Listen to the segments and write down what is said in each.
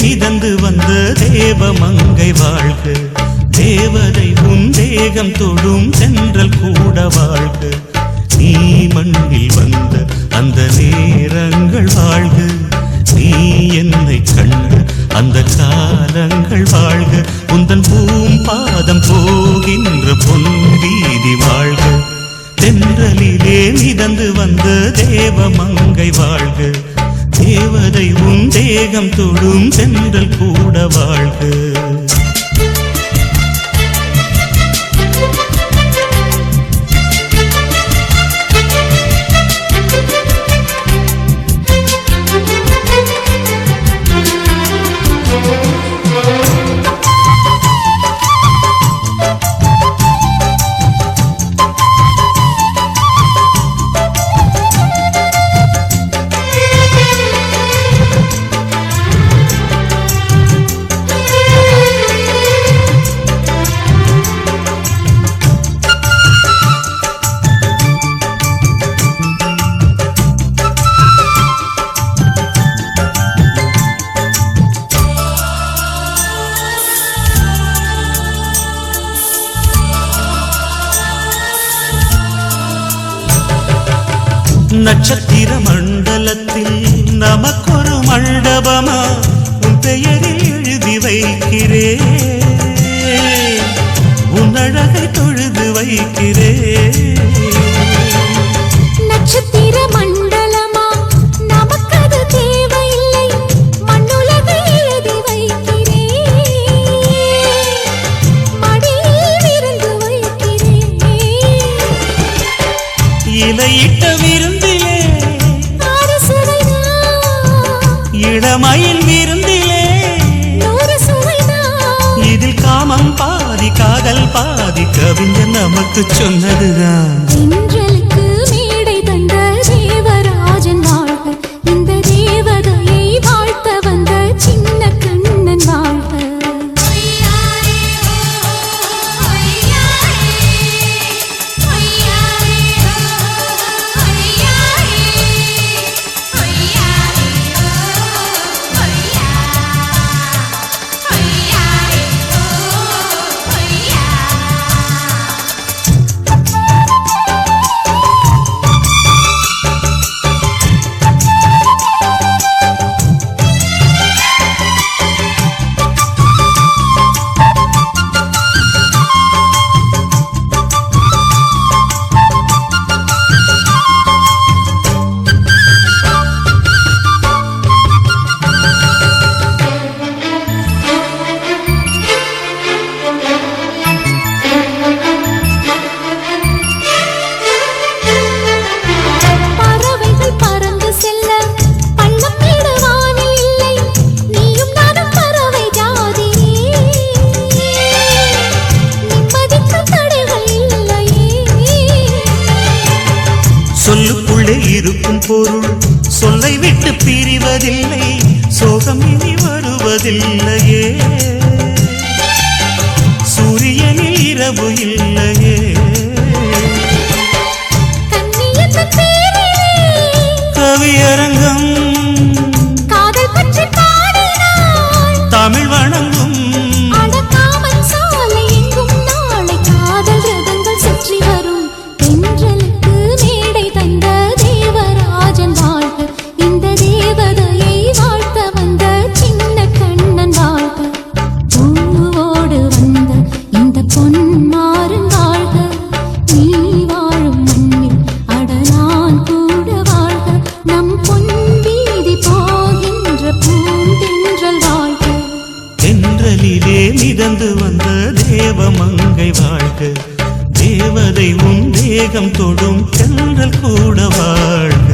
மிதந்து வந்த தேவமங்கை வாழ்க, தேவதை உன் தேகம் தொடும் சென்றல் கூட வாழ்க. நீ மண்ணில் வந்த அந்த நேரங்கள் வாழ்க, நீ என்னை கண்ட அந்த காலங்கள் வாழ்க. உந்தன் பூம்பாதம் போகின்ற பொன் வீதி வாழ்க. தென்றலிலே மிதந்து வந்த தேவமங்கை வாழ்க, தேவதை உன் தேகம் தொடும் சென்றல் கூட வாழ்க. நட்சத்திர மண்டலத்தில் நமக்கொரு மண்டபமா உன் பெயரில் எழுதி வைக்கிறேன், உன் அழகை தொழுது வைக்கிறேன். நட்சத்திர மண்டலமா நமக்கது தேவையில்லை, மண்ணுலகை எழுதி வைக்கிறேன், மடியில் விருந்து வைக்கிறேன். இலையிட்ட விருந்திலே இளமயில் விருந்திலே இதில் காமம் பாதி காதல் பாதி கவிஞர் நமக்கு சொன்னதுதான். தென்றலுக்கு மேடை தந்த தேவராஜன் வாழ்க, இந்த தேவதையை வாழ்த்த வந்த சின்ன கண்ணன் வாழ்க. சொல்லுக்குள்ளே இருக்கும் பொருள் சொல்லை விட்டு பிரிவதில்லை, சோகம் இனி வருவதில்லையே, சூரியனில் இரவு இல்லையே. கவியரங்கம் தமிழ் வணங்கும் மிதந்து வந்த தேவமங்கை வாழ்க, தேவதை உன் தேகம் தொடும் சென்றல் கூட வாழ்க.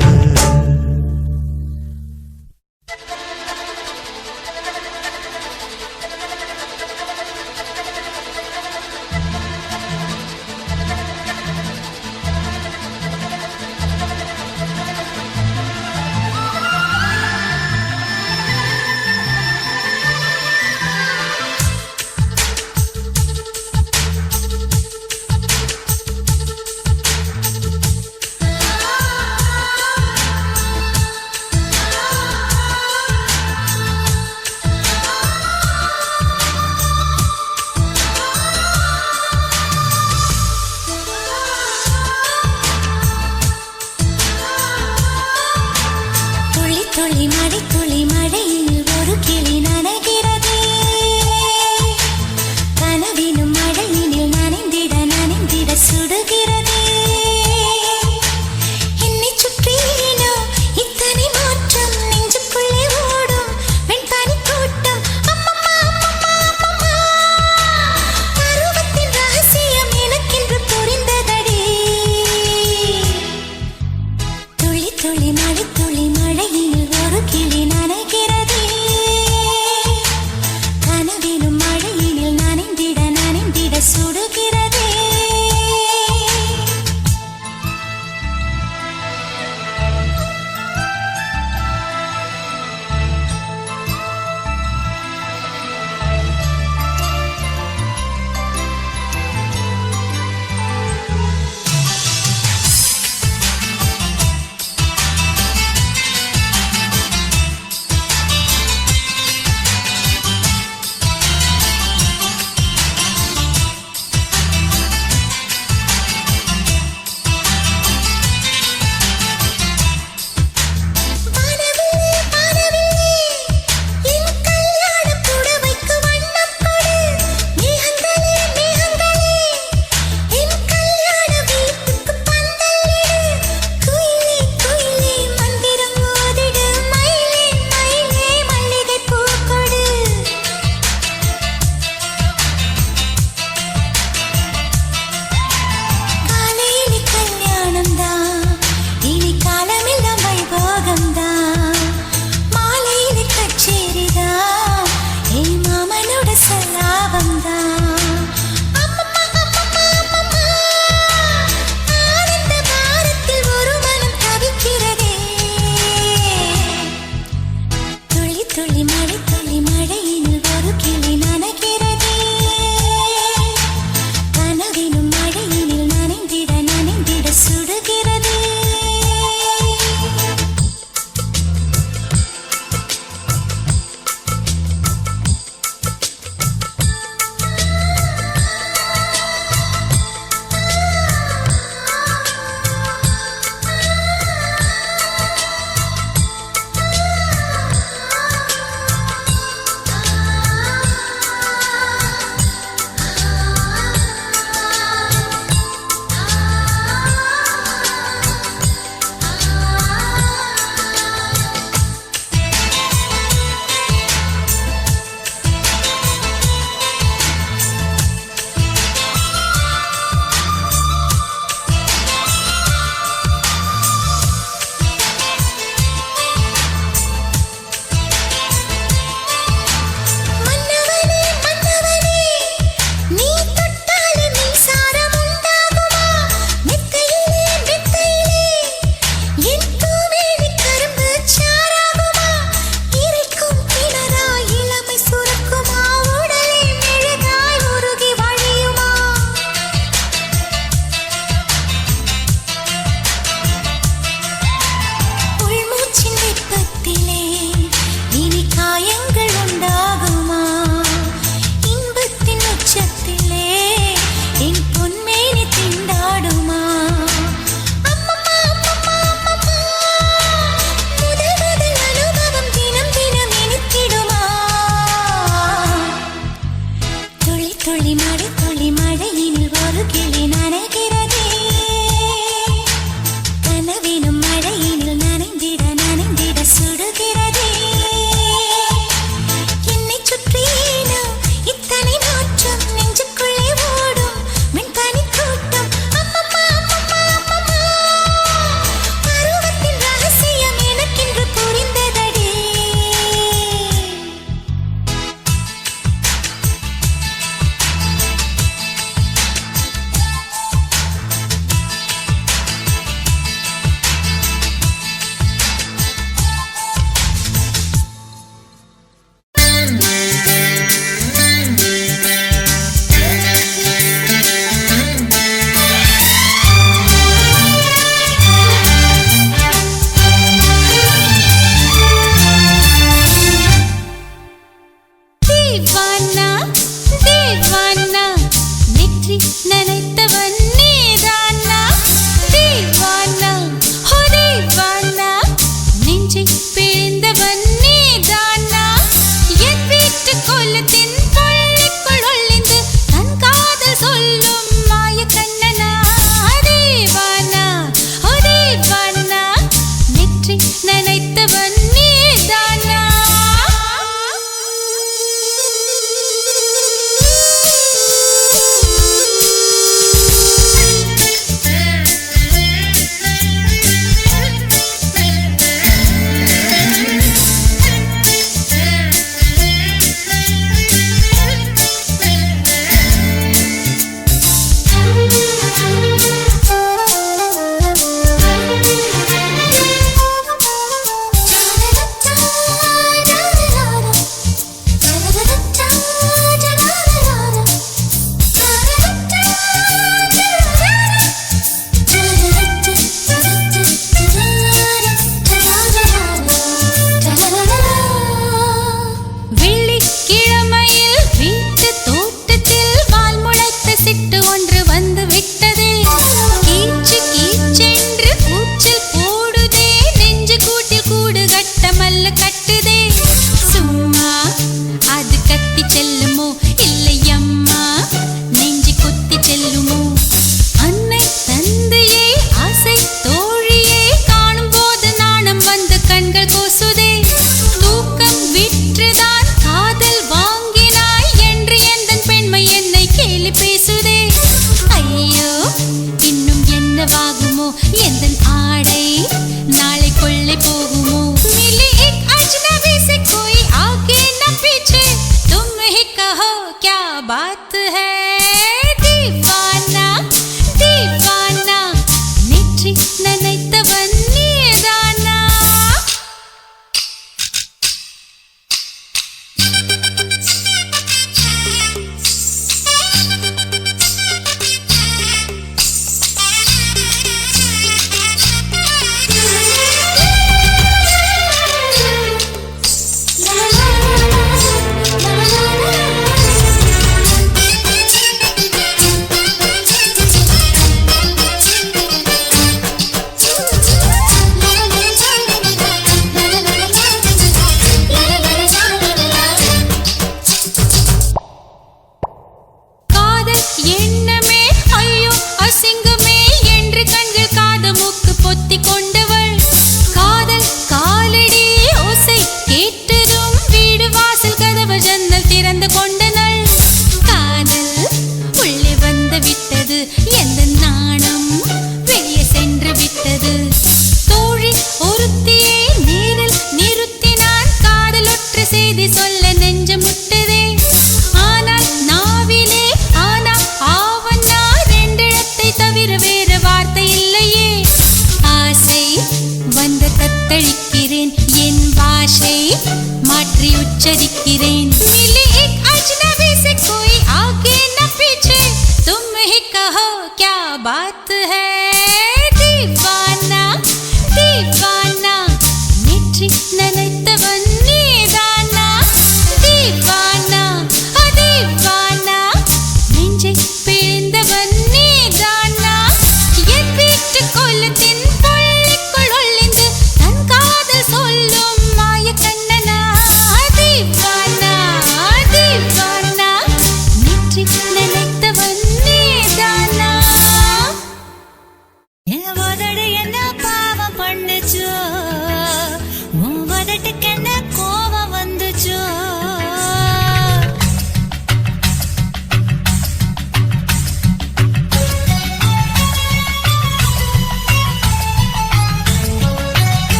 தேவானா தேவானா நெற்றி நனைத்தவன் நீதானா தேவானா ஹோ தேவானா நெஞ்சை பிழிந்தவன் நீதானா என் வீட்டு கோலத்தின் பள்ளிக்குள் ஒளிந்து தன் காதல் சொல்லும் மாய கண்ணனா தேவானா ஹோ தேவானா நெற்றி நனைத்தவன் நீதானா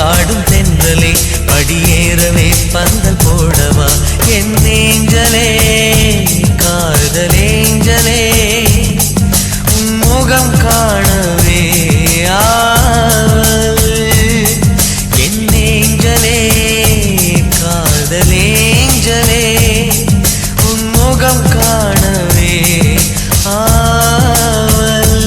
ஆடும் தென்றலே படியேறவே பந்தல் போடவா என் ஏஞ்சலே காதலேஞ்சலே உன் முகம் காணவே ஆவல் என் ஏஞ்சலே காதலேஞ்சலே உன் முகம் காணவே ஆவல்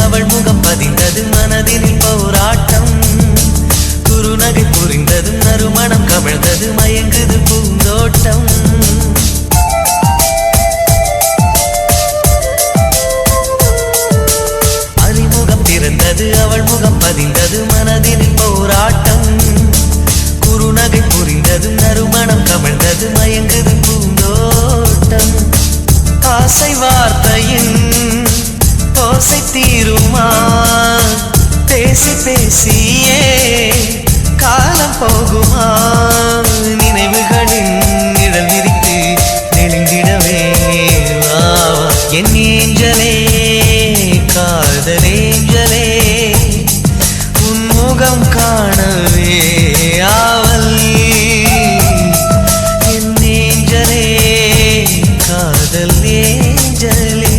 அவள் முகம் பதிந்தது மனதினில் போராட்டம் குறுநகை புரிந்தது நறுமணம் கவிழ்ந்தது மயங்குது பூந்தோட்டம் அறிமுகம் பிறந்தது அவள் முகம் பதிந்தது மனதினில் போராட்டம் குறுநகை புரிந்தது நறுமணம் கவிழ்ந்தது மயங்குது பூந்தோட்டம் ஆசை வார்த்தையின் ஓசை தீருமா பேசி பேசியே காலம் போகுமா நினைவுகளின் நிழல் விரித்து நெளிந்திடவே என் ஏஞ்சலே காதலேஞ்சலே உன் முகம் காணவே ஆவல் என் ஏஞ்சலே காதலேஞ்சலே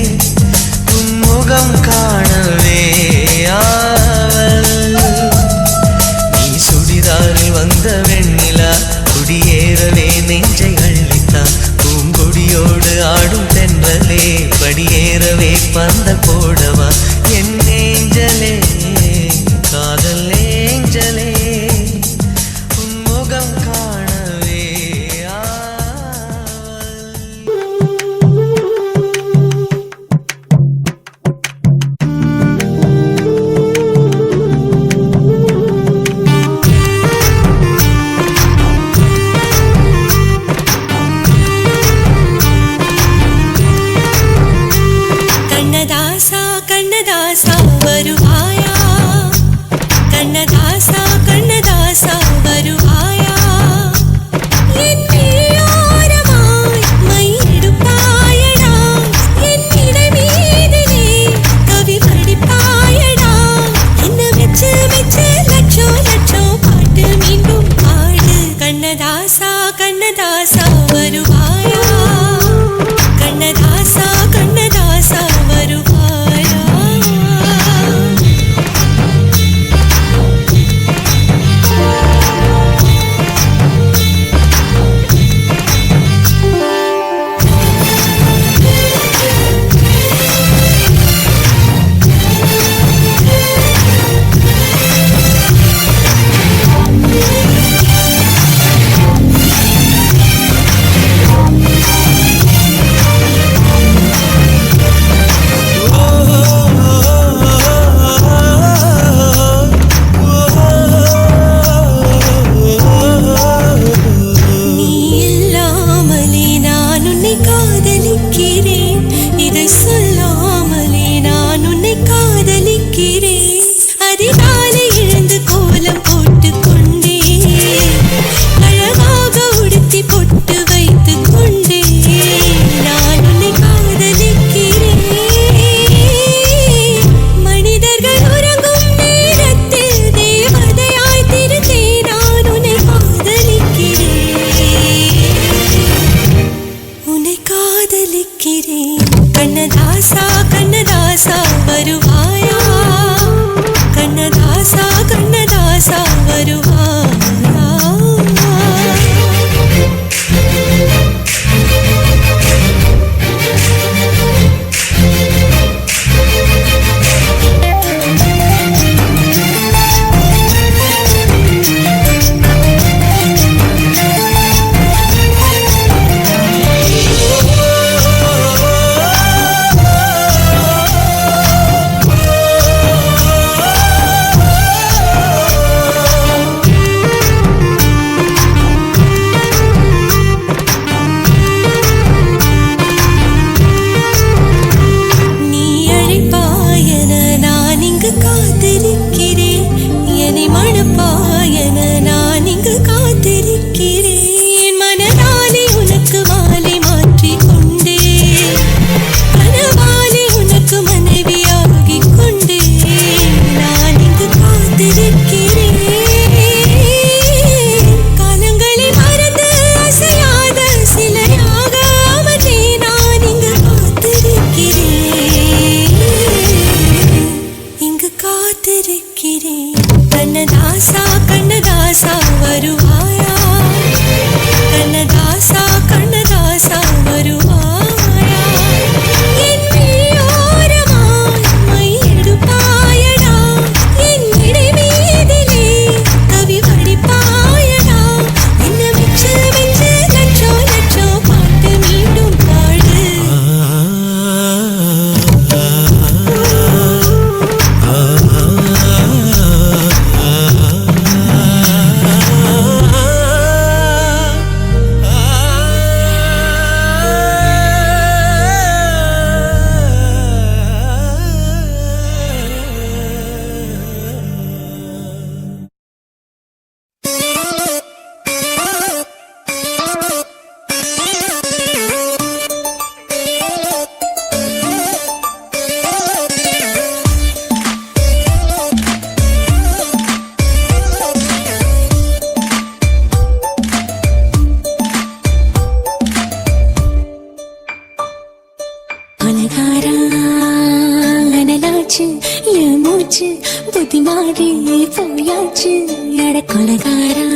முகம் காணவே ஆவல் நீ சுடிதாரில் வந்த வெண்ணிலா குடியேறவே நெஞ்சை அள்ளித்தா பூங்கொடியோடு ஆடும் தென்றலே படியேறவே பந்த போடவா என் ஏஞ்சலே காதல் ஏஞ்சலே உன் முகம் காணவே ஆவல் கண்ணதாசா கண்ணதாசா கண்ணதாசா வருவாயா கண்ணதாசா கண்ணதாசா வருவாயா என் விழியோரமாய் மை எடுப்பாயடா என் இடை மீதிலே கவி வடிப்பாயடா என்ன மிச்சு மிச்சு லட்சோ லட்சோ பாட்டு மீண்டும் பாடு அலகாரா அனலாச்சு மூச்சு புத்தி மாறி போயாச்சு அட கொலகாரா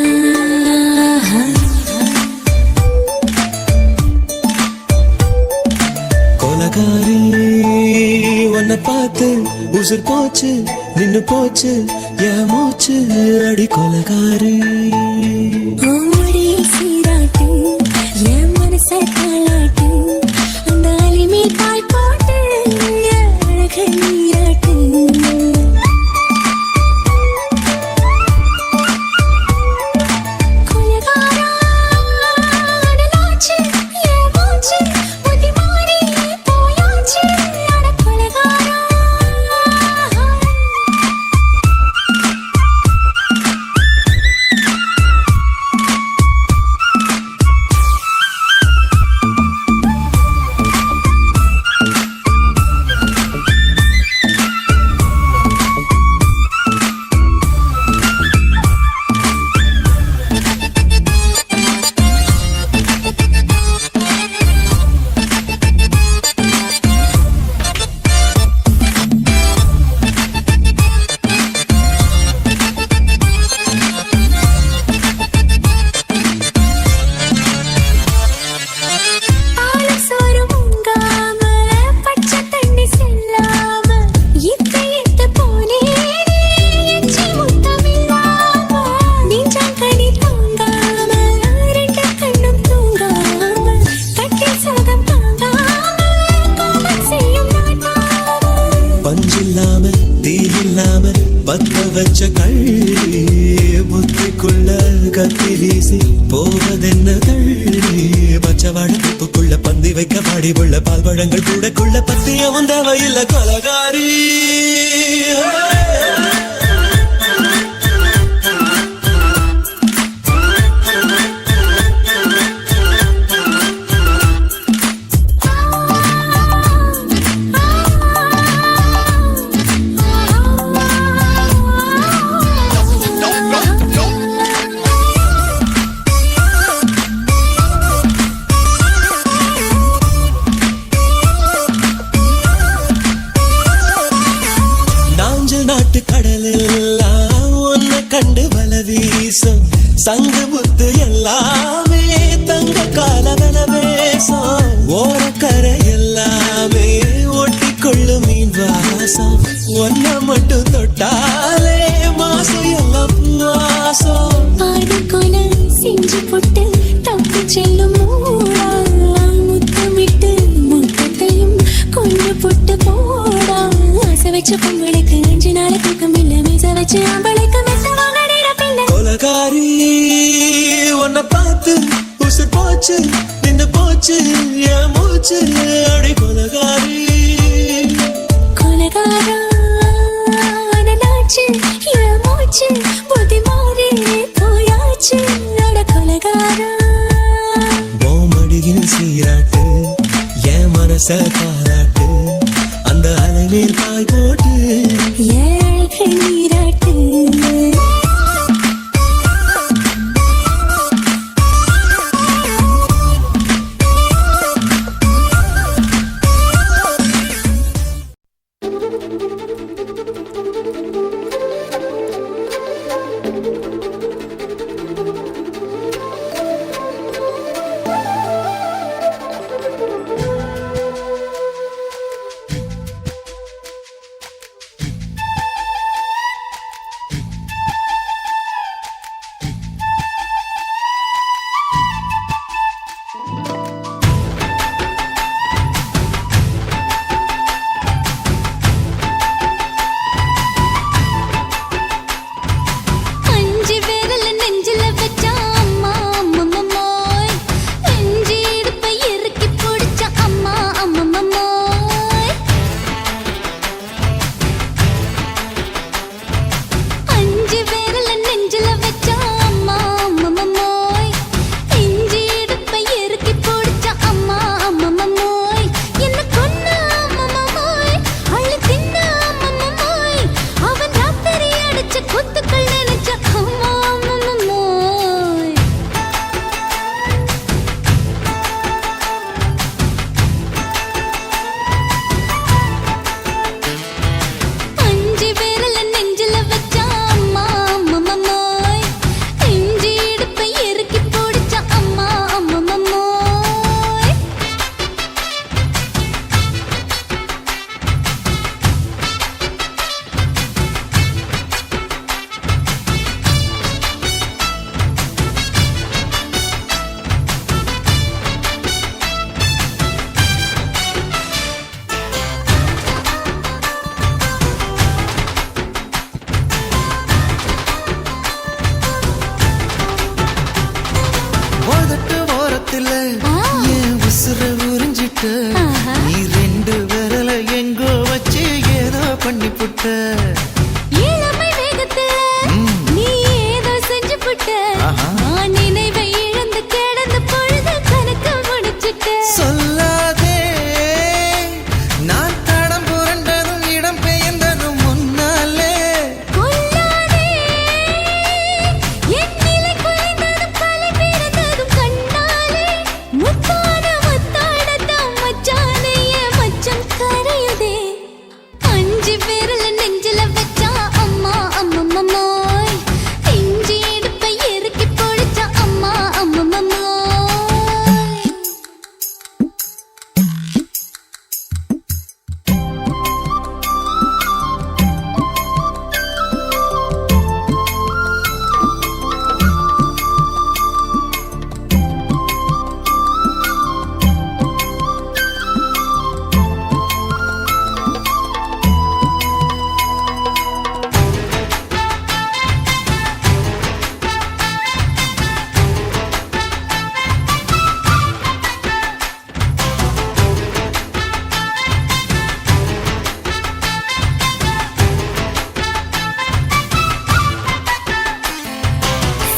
கொலகாரி உன்னை பார்த்து உசுர் போச்சு நின்னு போச்சு என் மூச்சு அடி கொலகாரி ஓடி சீராட்டு என் மனச தாளாட்டு அந்த அலிமேல் பாய் போட்டு அழக நீராட்டு கொலகாரா அனலாச்சு என் மூச்சு புத்தி மாறி போயாச்சு அட கொலகாரா பஞ்சில்லாம தீயில்லாம பத்த வச்ச கள்ளி புத்திக்குள்ள கத்தி வீசி போவதென்ன தள்ளி பச்சவாட துப்புக்குள்ள பந்தி வைக்க பாடி உள்ள பால் பழங்கள் கூடக்குள்ள பத்தியவும் தேவையில்ல கொலகாரி நாட்டு கடலெல்லாம் உன்னை கண்டு வல வீசும் சங்கு முத்து எல்லாமே தங்க காலவன வேசம் ஓரக்கரை எல்லாமே ஒட்டிக்கொள்ளும் மீன் வாசம் ஒன்ன மட்டும் தொட்டாலே மாசம் எல்லாம் வாசம் பாடுகொல செஞ்சு போட்டு தப்பு செல்லும் மூடா முத்தமிட்டு முத்தத்தையும் கொண்டு போட்டு போடா ஆசை வச்ச பொங்கலுக்கு 5 நாள் தூக்கம் இல்ல மீச வச்சு அவளுக்கு மெத்தமாக பிள்ளை கொலகாரி உன்னை பார்த்து உசு போச்சு நின்று போச்சு என் மூச்சு அடி கொலகாரி கொலகாரா அனலாச்சு என் மூச்சு புத்தி மாறி போயாச்சு அட கொலகாரா மடியில் சீராட்டு என் மனச பாராட்டு அந்த அலைமேல் பாய் போட்டு ஏழு நீராட்டு பண்ணி புட்ட இளமை வேகத்துல நீ ஏதோ செஞ்சு புட்ட நான் நினைவை இழந்து கிடந்த பொழுது கணக்கு முடிச்சிட்ட சொல்லாதே நான் தடம் புரண்டதும் இடம் பெயர்ந்ததும் முன்னாலே கொல்லாதே என் நிலை குறைந்ததும் கலை பிறந்ததும் கண்ணாலே முத்தான முத்தாடத்தான் மச்சானைய மச்சம் கரையுதே அஞ்சு விரல நெஞ்சில வச்சா அம்மா அம்மம்மோய் இஞ்சி இடுப்பை இறுக்கி பொடிச்சா அம்மா அம்மம்மோய்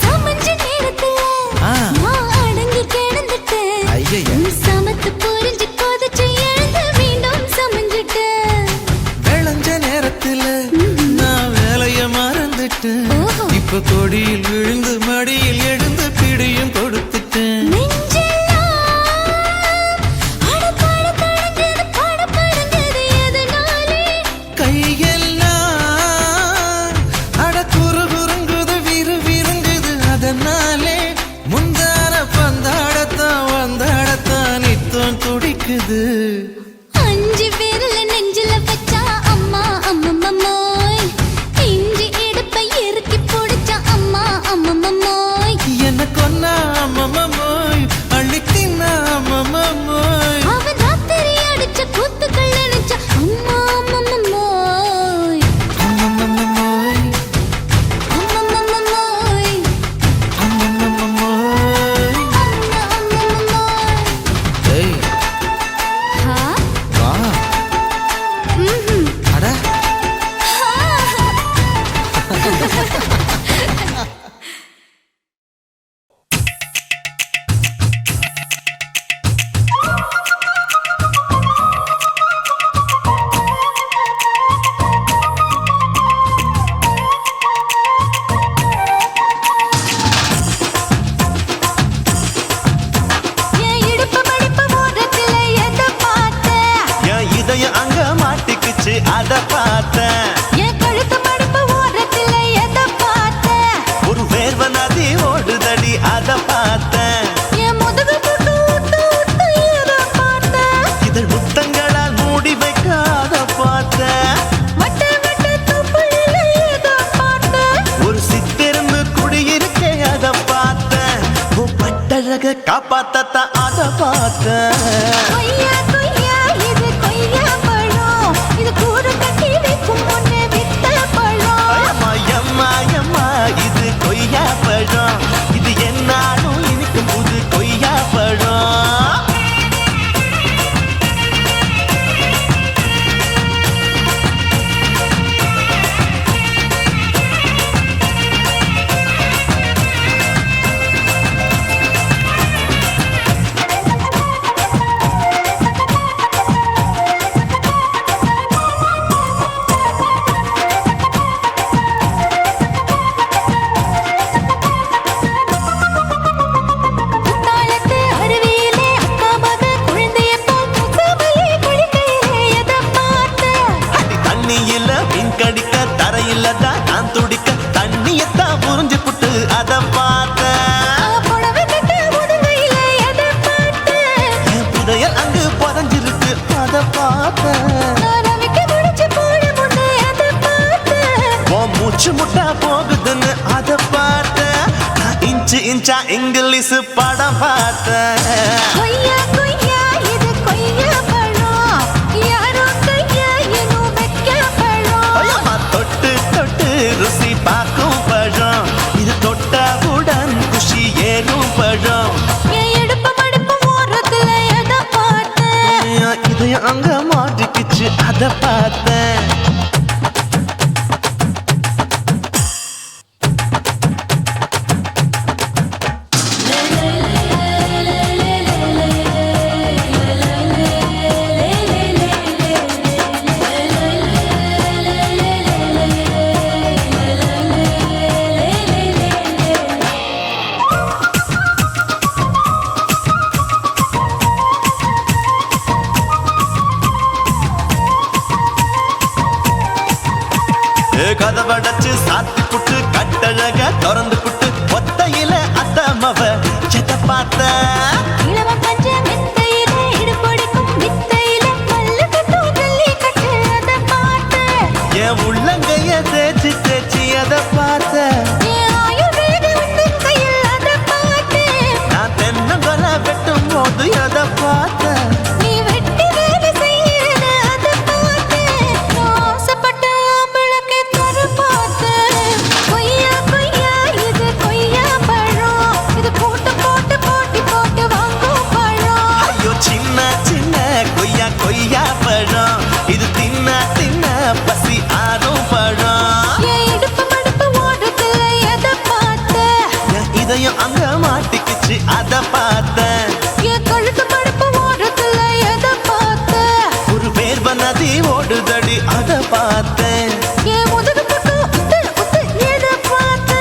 சமஞ்ச நேரத்துல நான் அடங்கி கிடந்துட்டேன் ஐயையே. நீ சமத்து புரிஞ்சு கொதிச்சு எழுந்து மீண்டும் சமஞ்சிட்டேன் விளைஞ்ச நேரத்துல நான் வேலைய மறந்துட்டேன் ஓஹோ. இப்ப கொடியில் விழுந்து மடியில் எழுந்து பிடியும் கொடுத்துட்டேன் நெஞ்செல்லாம் அடபட தடங்குது படபடங்குது எதனாலே கையெல்லாம் அட குறுகுறுங்குது விறுவிறுங்குது அதனாலே முந்தான பந்தாடத்தான் வந்தாடத்தான் நித்தம் துடிக்குது அஞ்சு விரல நெஞ்சில வச்சா அம்மா அம்மம்மோய் இஞ்சி இடுப்பை இறுக்கி பொடிச்சா அம்மா அம்மம்மோய் என்ன கொன்னா அம்மம்மோய் அள்ளி தின்னா அம்மம்மோய் அவன் ராத்திரி அடிச்ச கூத்துக்கள் நினைச்ச அம்மா அம்மம்மோய் அம்மம்மோய் அம்மம்மோய் அம்மம்மோய் அம்மா அம்மம்மோய் ஏய் ஹா வா ம்ஹும் அட என் இடுப்பு மடிப்பு ஓரத்துல எதை பார்த்த என் இதயம் அங்க மாட்டிக்குச்சு அத பார்த்தேன் என் கழுத்து மடிப்பு ஓரத்துல எதை பார்த்த ஒரு வேர்வ நதி ஓடுதடி அத பார்த்தேன் என் முதுகு புட்டு ஊத்து ஊத்து எதை பார்த்த இதழ் முத்தங்களால் மூடி வைக்க அத பார்த்தேன் வட்ட வட்ட தொப்புளில எதை பார்த்த ஒரு சித்திருந்து குடியிருக்கே அத பார்த்தேன் உன் பட்டழக காப்பாத்தத்தான் அத பார்த்தேன் கொய்யா கொய்யா இது கொய்யா பழம் இது கூறு கட்டி வைக்கும் முன்னே வித்த பழம் அம்மா எம்மா எம்மா இது கொய்யா பழம் இது என்னாலும் இனிக்கும் புது கொய்யா பழம் குத்தாலத்து அருவியிலே அக்கா மக குழந்தைய போல் முகமலே குளிக்கையிலே எதை பார்த்த அடி தண்ணியில மீன் கடிக்க தரையில தான் நான் துடிக்க தண்ணியத்தான் புரிஞ்சு புட்டு அத பார்த்தேன் புடவை கட்ட முதுகையில எதை பார்த்த என் புதையல் அங்கு புதஞ்சிருக்கு அத பார்த்தேன் நான் ரவிக்கு முடிச்சு போட முன்னே எதை பார்த்த உன் மூச்சு முட்டா போகுதுன்னு அத பார்த்தேன் நான் இன்ச்சு இன்ச்சா இங்கிலீஷ் படம் பார்த்தேன் கொய்யா கொய்யா இது கொய்யா பழம் யாரோ கையா எனும் வைக்க பழம் ஐயம்மா தொட்டு தொட்டு ருசி பார்க்கும் பழம் இது தொட்டவுடன் குஷி ஏறும் பழம் என் இடுப்பு மடிப்பு ஓரத்துல எதை பார்த்த இதயம் அங்க மாட்டிக்கிச்சு அத பார்த்தேன் கதவடைச்சு சாத்தி புட்டு கட்டழக திறந்து புட்டு ஒத்தையில அத்தமவ செத்த பார்த்த இளவ பஞ்ச மெத்தையில இடுப்படிக்கும் வித்தையில மல்லு கட்டு ஜல்லி கட்டு அத பார்த்த என் உள்ளங்கைய தேய்ச்சி தேய்ச்சி அத பார்த்த என் ஆயுர்வேத உந்தன் கையில் அத பார்த்த நான் தென்னங்கொலை வெட்டும் போது அத பார்த்த நீ வெட்டி வேலை செய்யறது அத பார்த்த நான் ஆசைப்பட்ட ஆம்பளுக்கு தர பார்த்த கொய்யா கொய்யா இது கொய்யா பழம் இது போட்டு போட்டு போட்டி போட்டு வாங்கும் பழம் ஐயோ சின்ன சின்ன கொய்யா கொய்யா பழம் இது தின்ன தின்ன பசி ஆறும் பழம் என் இடுப்பு மடுப்பு ஓடுதுல எதை பார்த்த என் இதயம் அங்க மாட்டிக்கிச்சு அத பார்த்தேன் என் கழுத்து மடுப்பு ஓடுதுல எதை பார்த்த ஒரு வேர்வ நதி ஓடுதடி அத பார்த்தேன் என் முதுகு பக்கம் உத்து உத்து எதை பார்த்த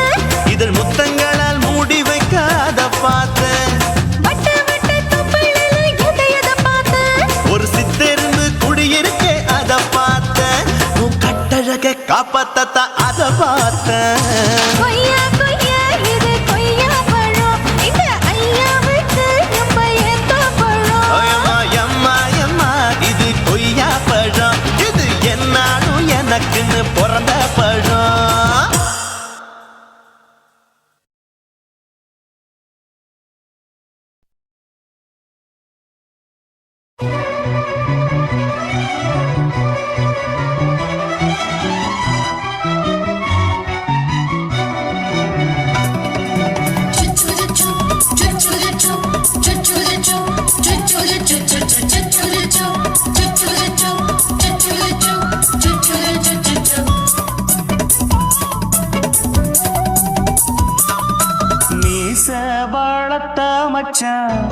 இதழ் முத்தங்களால் மூடி வைக்க அத பார்த்தேன் வட்ட வட்ட தொப்பையில எதை பார்த்த ஒரு சித்தெருந்து குடியிருக்க அத பார்த்தேன் உன் கட்டழக காப்பாத்தத்த அத பார்த்தேன் கொய்யா கொய்யா இது கொய்யா பழம் இந்த ஐயாவுக்கு ரொம்ப ஏத்த பழம் எம்மா எம்மா எம்மா இது கொய்யா பழம் இது என்னாலும் எனக்குன்னு பிறந்த பழம் மீச வளர்த்த மச்சான்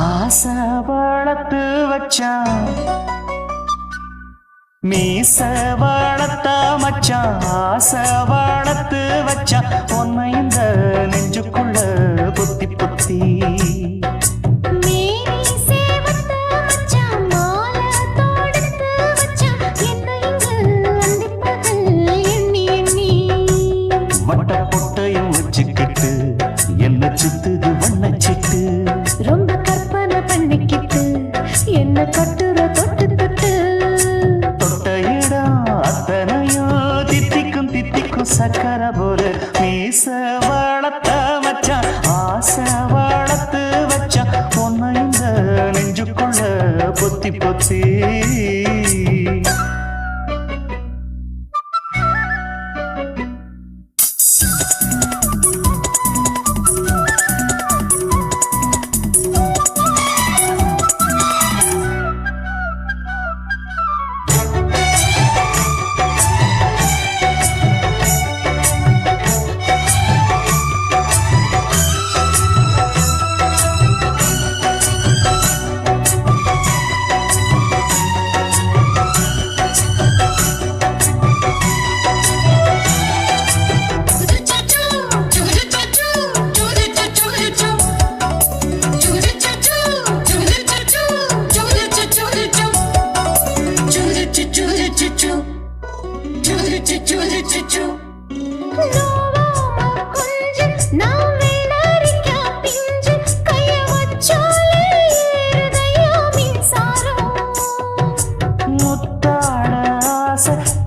ஆசை வளர்த்து வச்சான் மீச வளர்த்த மச்சான் ஆசை வளர்த்து வச்சான் உன்னை இந்த நெஞ்சுக்குள்ள புத்தி புத்தி மேரி சேவத்த மச்சான் மாலை தொடுத்து வச்சான் என்ன இங்கு அந்திப்பகல் எண்ணி எண்ணி வட்ட பொட்டையும் வச்சுக்கிட்டு என்ன சுத்துது வண்ணச்சிட்டு ரொம்ப கற்பனை பண்ணிக்கிட்டு என்ன கட்டுற தொட்டு தொட்டு தொட்ட இடம் அத்தனையும் தித்திக்கும் தித்திக்கும் சக்கரை போல மீச வளர்த்த மச்சான் ஆசை வளர்த்து வச்சான் உன்னை இந்த நெஞ்சுக்குள்ள பொத்தி பொத்தி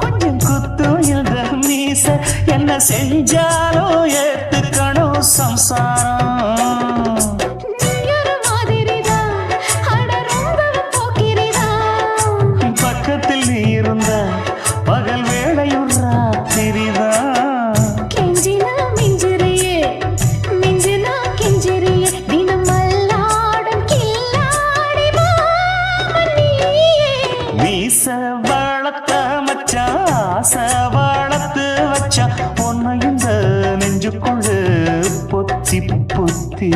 கொஞ்சம் குத்தும் இந்த மீச என்ன செஞ்சாலும் ஏத்துக்கணும் சம்சாரம் பக்கத்தில் நீ இருந்த பகல் வேளையும் ராத்திரிதான் கெஞ்சினா மிஞ்சிறியே மிஞ்சினா கெஞ்சிறியே தினமல்லாடும் கில்லாடி மாமணியே மீச வளர்த்த மச்சான் ஆசை வளர்த்து வச்சான் உன்னை இந்த நெஞ்சுக்குள்ள பொத்தி பொத்தி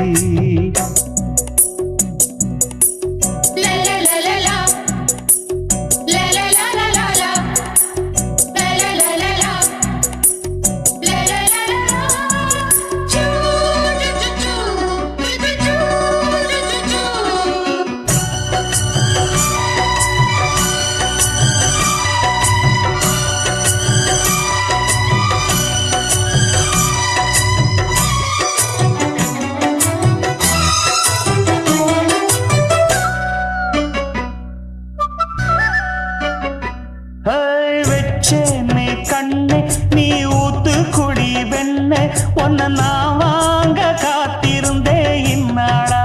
வச்சேனே கண்ணே நீ ஊத்து குடி வெண்ணே உன்னை நான் வாங்க காத்திருந்தே இந்நாளா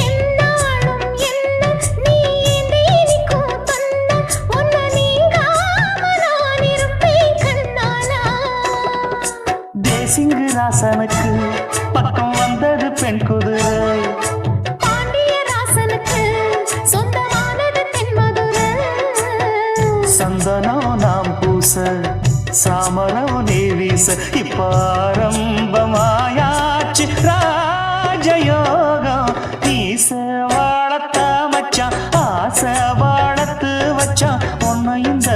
என்னாலும் என்ன நீ தேனிக்கும் தந்த உன்னை நீங்காம நான் இருப்பேன் கண்ணாலா தேசிங்கு ராசனுக்கு பக்கம் வந்தது பெண் குதிரை பாண்டிய ராசனுக்கு சொந்தமானது தென்மதுரை சந்தனம் நாம் பூச சாமரம் நீ வீச இப்பாரம்பமாயாச்சு ராஜயோகம் நீச வாழத்த மச்சான் ஆசை வாழத்து வச்சான் உன்னை இந்த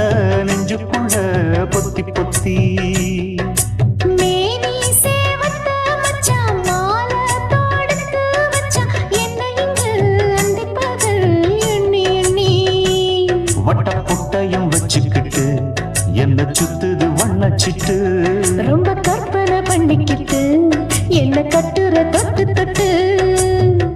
நெஞ்சுக்குள்ள பொத்தி பொத்தி மேனி சேவத்த மச்சான் மாலை தொடுத்து வச்சான் என்னை இங்கு அந்திப்பகல் எண்ணி எண்ணி வட்ட புட்டையும் வச்சுக்கிட்டு என்ன சுத்துது வண்ணச்சிட்டு ரொம்ப கற்பனை பண்ணிக்கிட்டு என்ன கட்டுற தொட்டு தொட்டு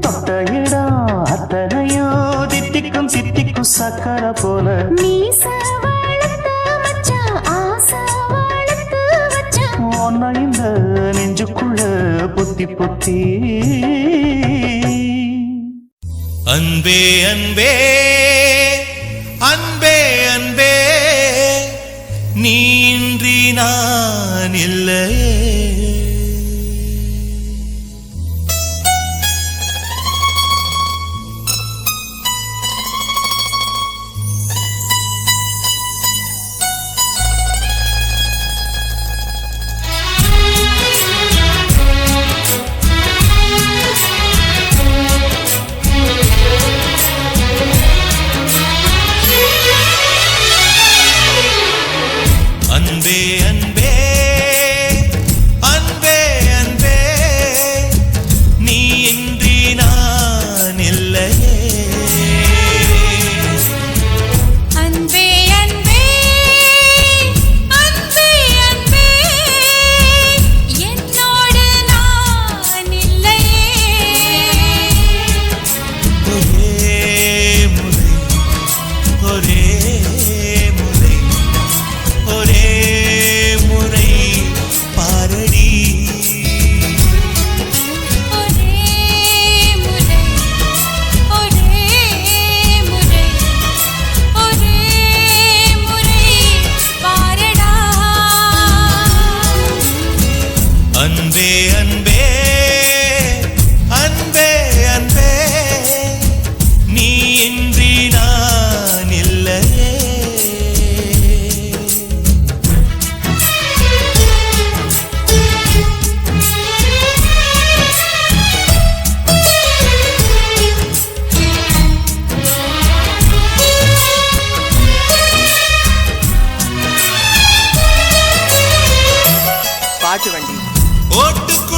தொட்ட இடம் அத்தனையும் தித்திக்கும் தித்திக்கும் சக்கரை போல மீச வளர்த்த மச்சான் ஆசை வளர்த்து வச்சான் உன்னை இந்த நெஞ்சுக்குள்ள பொத்தி பொத்தி அன்பே அன்பே அன்பே அன்பே நீ இன்றி நான் இல்லையே அன்பே அன்பே அன்பே அன்பே நீ இன்றி நான் இல்லையே அன்பே அன்பே அன்பே அன்பே என்னோடு நான் இல்லையே ஒரே முறை ஒரே முறை ஒரே முறை பாரடி ஒரே முறை ஒரே முறை ஒரே முறை பாரடா அன்பே அன்பே அன்பே அன்பே நீ இன்றி நான் இல்லையே பாட்டு வண்டி ஓட்டுக்கு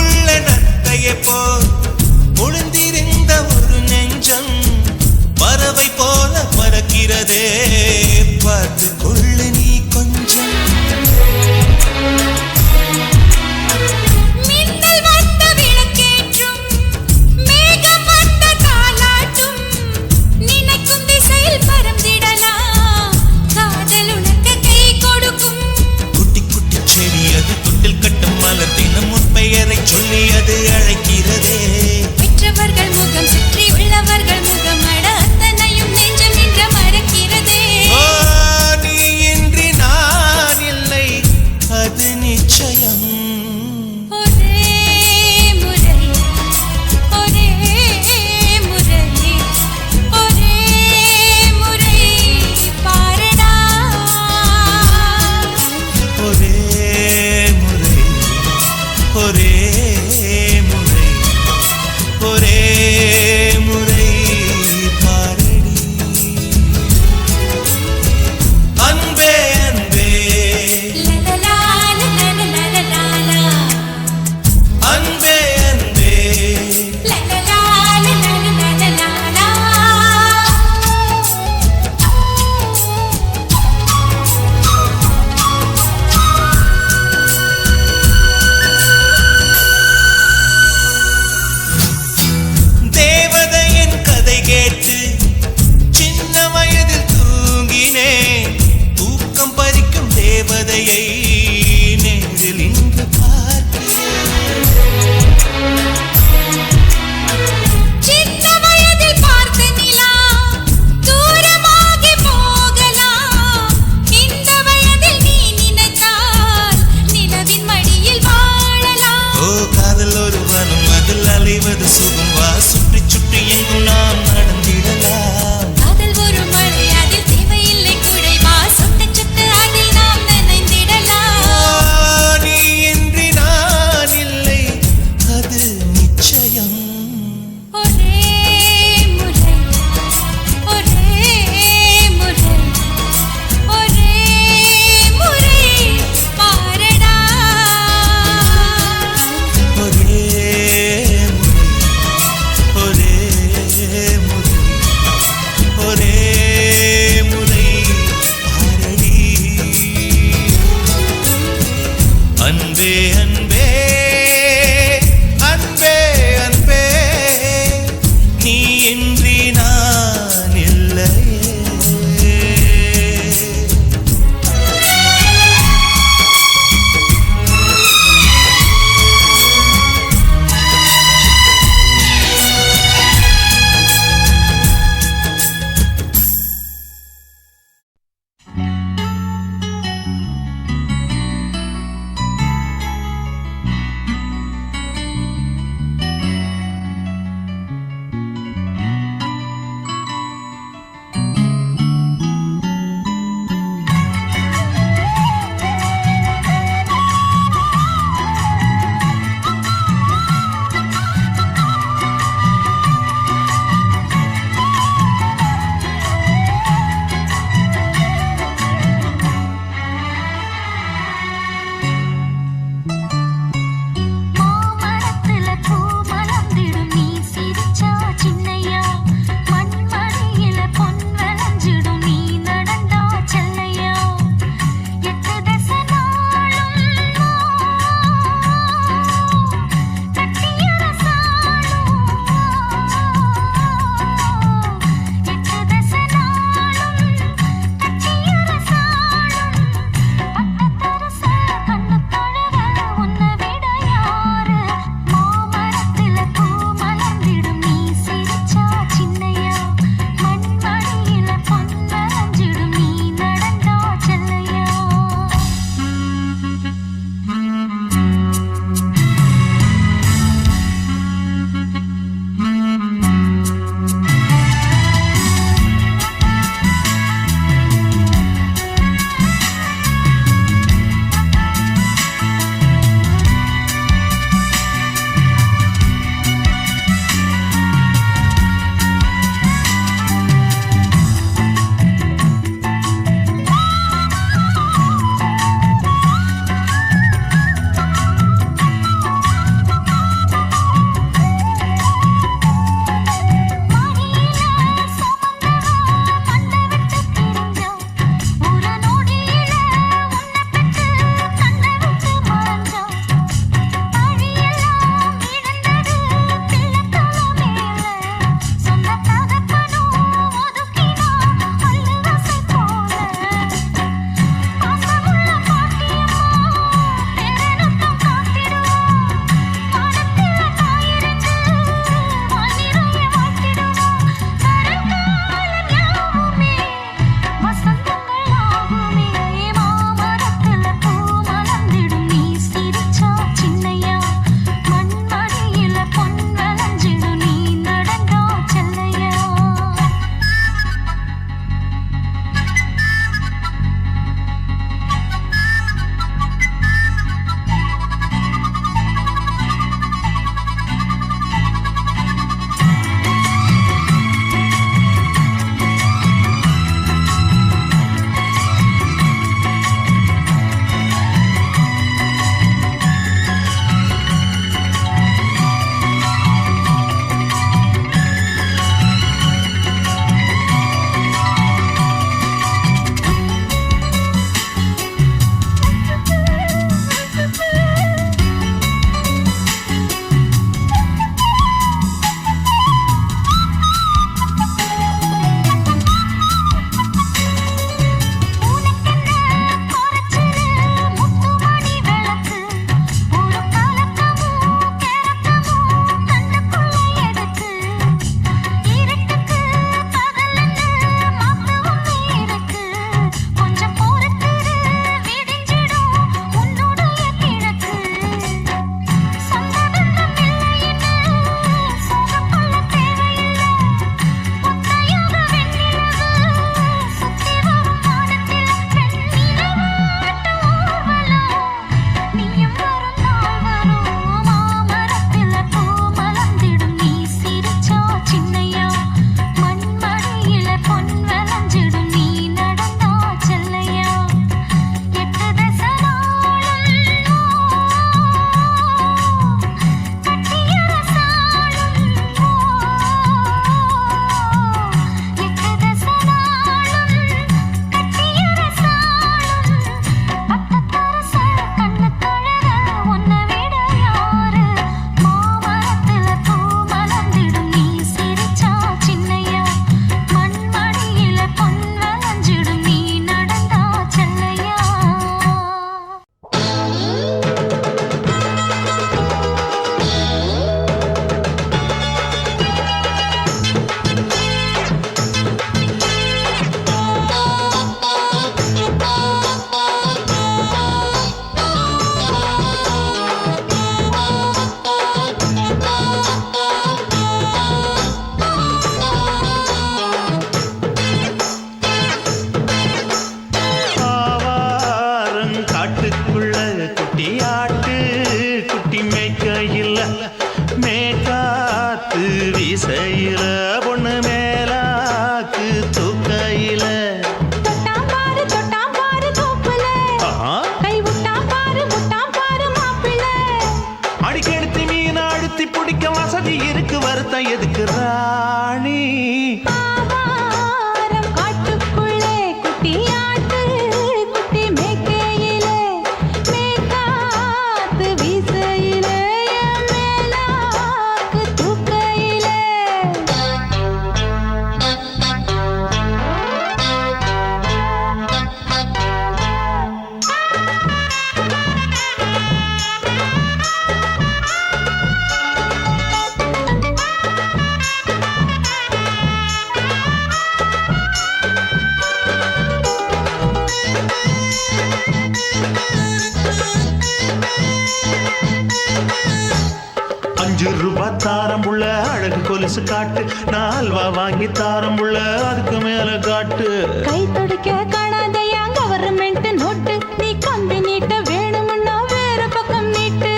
கொலுசு காட்டு, நான் அல்வா வாங்கி தாரம் புள்ள அதுக்கு மேல காட்டு. கை துடிக்க காணாதையா கவர்மெண்ட் நோட்டு, நீ கம்பி நீட்ட வேணும்னா வேற பக்கம் நீட்டு.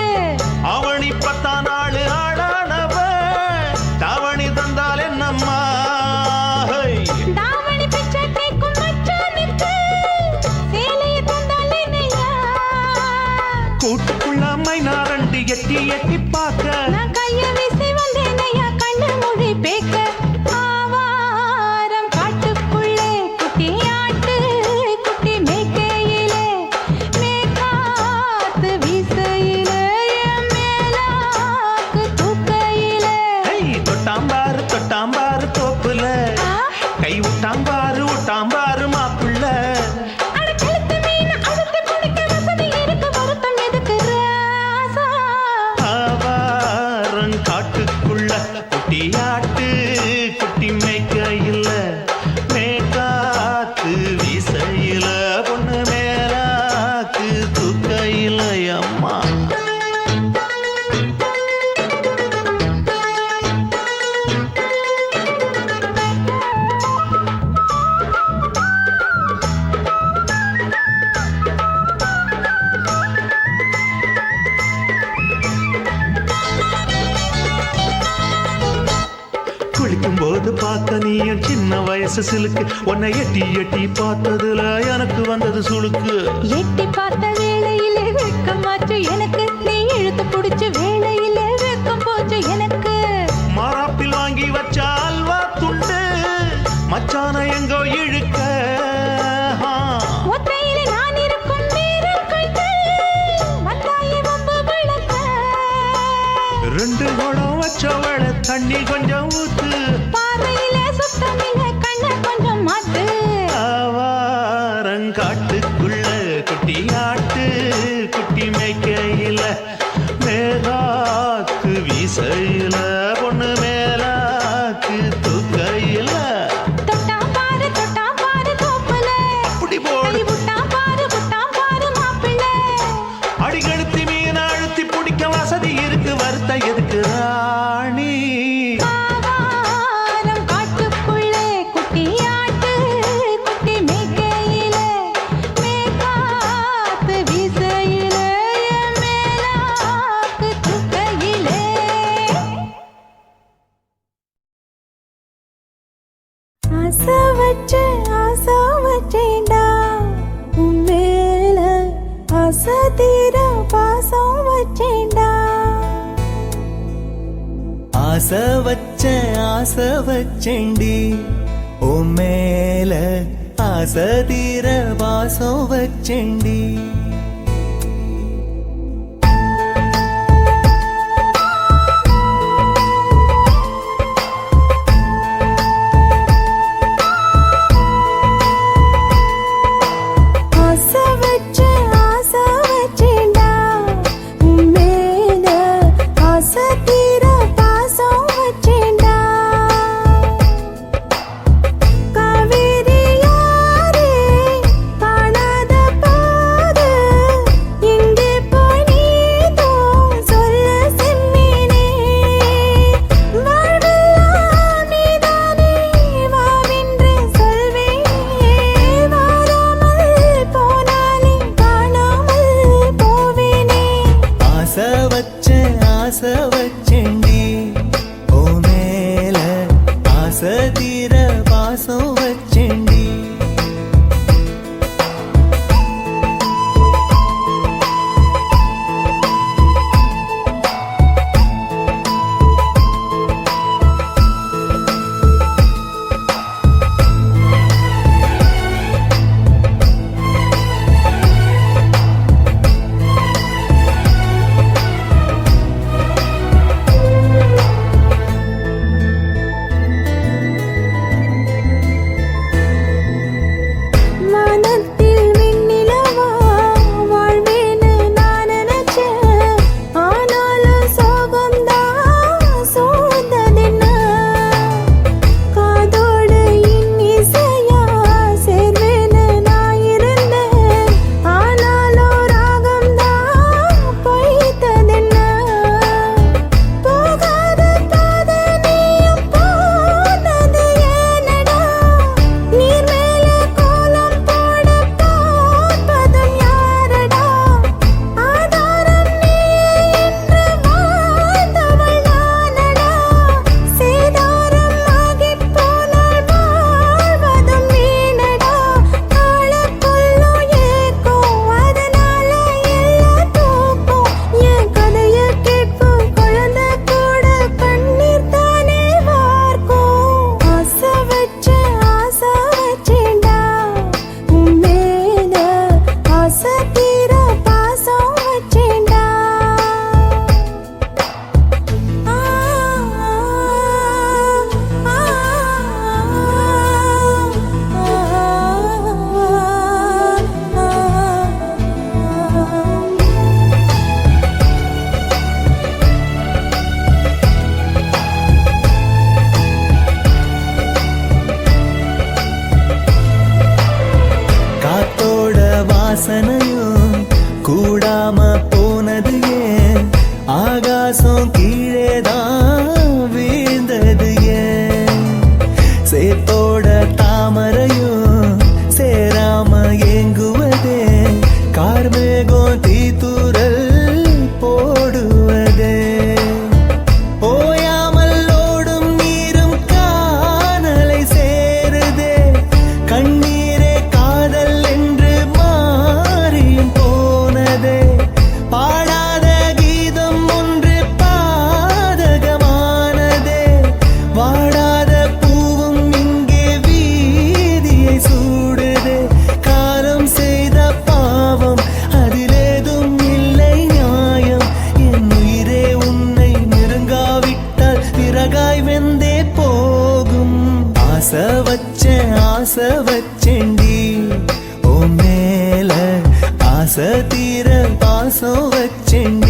அவனி 10 நாள் ஆடானவ தாவணி தந்தால் என்னம்மா? தாவணி பிச்சை கேக்கும் மச்சானுக்கு சேலையை தந்தால் என்னையா? கூட்டுக்குள்ள மைனாரண்டி எட்டி எட்டி பார்க்க, நான் கைய வீசி வந்தேனையா கண்ணு மொழி பேக்க. ஆவாரம் காட்டுக்குள்ளே குட்டி ஆட்டு குட்டி மேய்க்கையிலே, மேற்காத்து வீசையிலே, என் மேலாக்கு தூக்கையிலே. தொட்டாம்பாரு தோப்புல, கை விட்டாம்பாரு மாப்புள்ள. அட கழுத்து மீன் அழுத்தி பிடிக்க வசதி இருக்கு, வருத்தம் எதுக்கு ராசா? ஆவாரம் காட்டுக்குள்ள குட்டியாட்டு குட்டி மேய்க்கையில, மேற்காத்து வீசையில, பொண்ணு மேலாக்கு தூக்கையில அம்மா. குளிக்கும் போது பார்த்த நீயும் சின்ன வயசு சிலுக்கு, உன்னை எட்டி எட்டி பார்த்ததுல எனக்கு வந்தது சுளுக்கு. எட்டி பார்த்த வேளையிலே வெட்கமாச்சு எனக்கு, நீ இழுத்து பிடிச்ச வேளையிலே வெட்கம் போச்சு எனக்கு. மாறாப்பில் வாங்கி வச்ச அல்வா துண்டு மச்சான எங்கோ இழுக்க. ஒத்தையிலே நான் இருக்கும் நேரம் கழித்து வந்தாயே வம்பு விளக்க. 2 குடம் வச்சவள தண்ணி கொஞ்சம் ஊத்து, பார்வையிலே சுத்தமில்லை கண்ணை கொஞ்சம் மாத்து. ஆவாரங்காட்டுக்குள்ள குட்டியாட்டு குட்டி மேய்க்கையில, மேலாக்கு வீசையில, பொண்ணு மேலாக்கு தூக்கையில. தொட்டாம் பாரு தோப்புல, அப்படி போடு கை விட்டாம் பாரு மாப்பிள்ளை. அடிகழுத்தி மீன் அழுத்தி பிடிக்க வசதி இருக்கு, வருத்த எதுக்கு ராணி? ஆவாரம் காட்டுக்குள்ளே குட்டியாட்டு குட்டி மேய்க்கையிலே, மேற்காத்து வீசையிலே, என் மேலாக்கு தூக்கையிலே. ஆசை வச்சேன்டா உன் மேல, ஆசை தீர பாசம் வச்சேன்டா. ஆசை வச்சேண்டி உன் மேல, ஆசை தீர வாசம் வச்சேண்டி. ஆசை வச்சேன்டா உன் மேல, ஆசை தீர பாசம் வச்சேன்டா. காவேரி யாரே காணாத பாரு, வாசனையும் கூடாம போனது ஏன் ஆகாசம் கீழேதான் வீழ்ந்தது ஏன் சேத்தோட தாமரையும் சேராம ஏங்குவதே கார்மேகம் தீத்துரல் போடுவதே ஓயாமல் ஓடும் நீரும் காணலை சேருதே கண்ணீரே காதல் என்று மாறியும் போனதே பாடாத கீதம் ஒன்று பாதகமானதே வாடாத பூவும் இங்கே வீதியை சூடுதே காலம் செய்த பாவம் அதிலேதும் இல்லை நியாயம் என் உயிரே உன்னை நெருங்காவிட்டால் பிறகாய் வெந்தே போகும் ஆசை வச்சேன்டி ஓ மேல ஆசை தீர பாசம் வச்சேன்டி